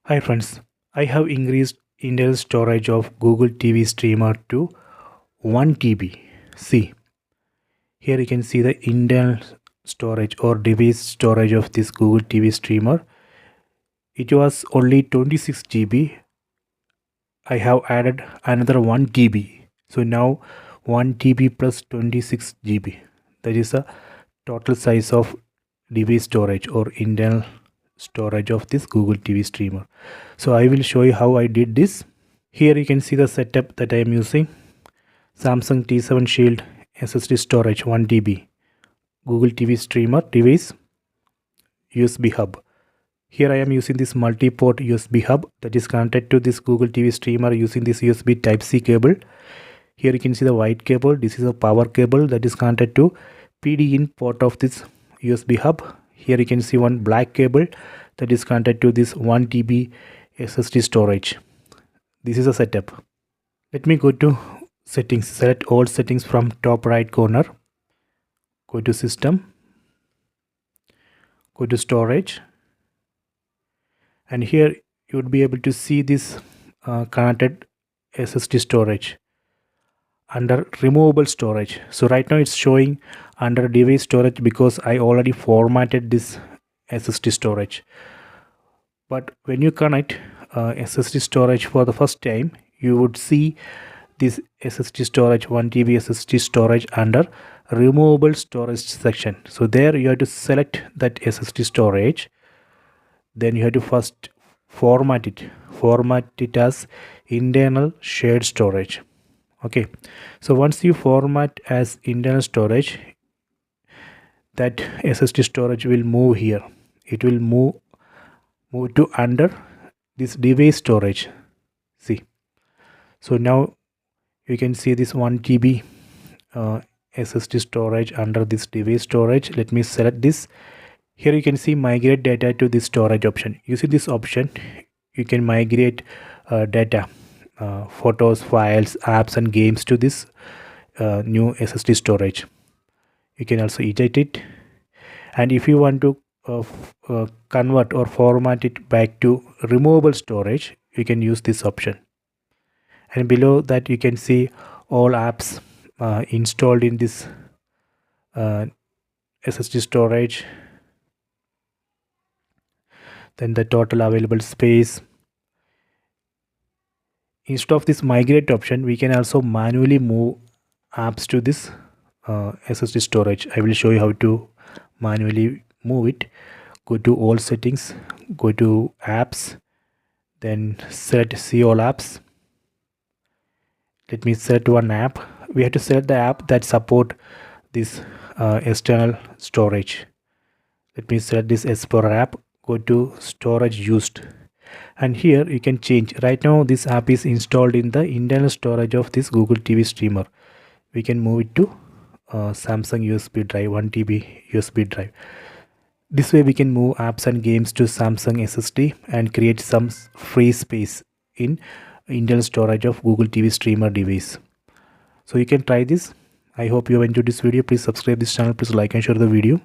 Hi friends, I have increased internal storage of Google TV Streamer to 1 TB. See, here you can see the internal storage or device storage of this Google TV Streamer. It was only 26 GB. I have added another 1 TB. So now 1 TB plus 26 GB. That is the total size of device storage or internal storage of this Google TV Streamer. So I will show you how I did this. Here you can see the setup that I am using. Samsung T7 Shield SSD storage 1 TB, Google TV Streamer device, USB hub. Here I am using this multi-port USB hub that is connected to this Google TV Streamer using this USB Type-C cable. Here you can see the white cable. This is a power cable that is connected to PD-in port of this USB hub. Here you can see one black cable that is connected to this 1 TB SSD storage. This is a setup. Let me go to settings. Select all settings from top right corner. Go to system. Go to storage. And here you would be able to see this connected SSD storage under removable storage. So right now it's showing under device storage because I already formatted this SSD storage. But when you connect SSD storage for the first time, you would see this SSD storage 1 TB SSD storage under removable storage section. So there you have to select that SSD storage. Then you have to first format it as internal shared storage. Okay, so once you format as internal storage, that SSD storage will move here. It will move to under this device storage. See, so now you can see this 1 TB SSD storage under this device storage. Let me select this. Here you can see migrate data to this storage option. Using this option, you can migrate data, photos, files, apps and games to this new SSD storage. You can also eject it, and if you want to convert or format it back to removable storage, you can use this option. And below that you can see all apps installed in this SSD storage, then the total available space. Instead of this migrate option, we can also manually move apps to this SSD storage. I will show you how to manually move it. Go to all settings, go to apps, then select see all apps. Let me select one app. We have to select the app that support this external storage. Let me select this Explorer app. Go to storage used, and here you can change. Right now this app is installed in the internal storage of this Google TV Streamer. We can move it to Samsung USB drive, 1 TB USB drive. This way we can move apps and games to Samsung SSD and create some free space in internal storage of Google TV Streamer device. So you can try this. I hope you have enjoyed this video. Please subscribe this channel. Please like and share the video.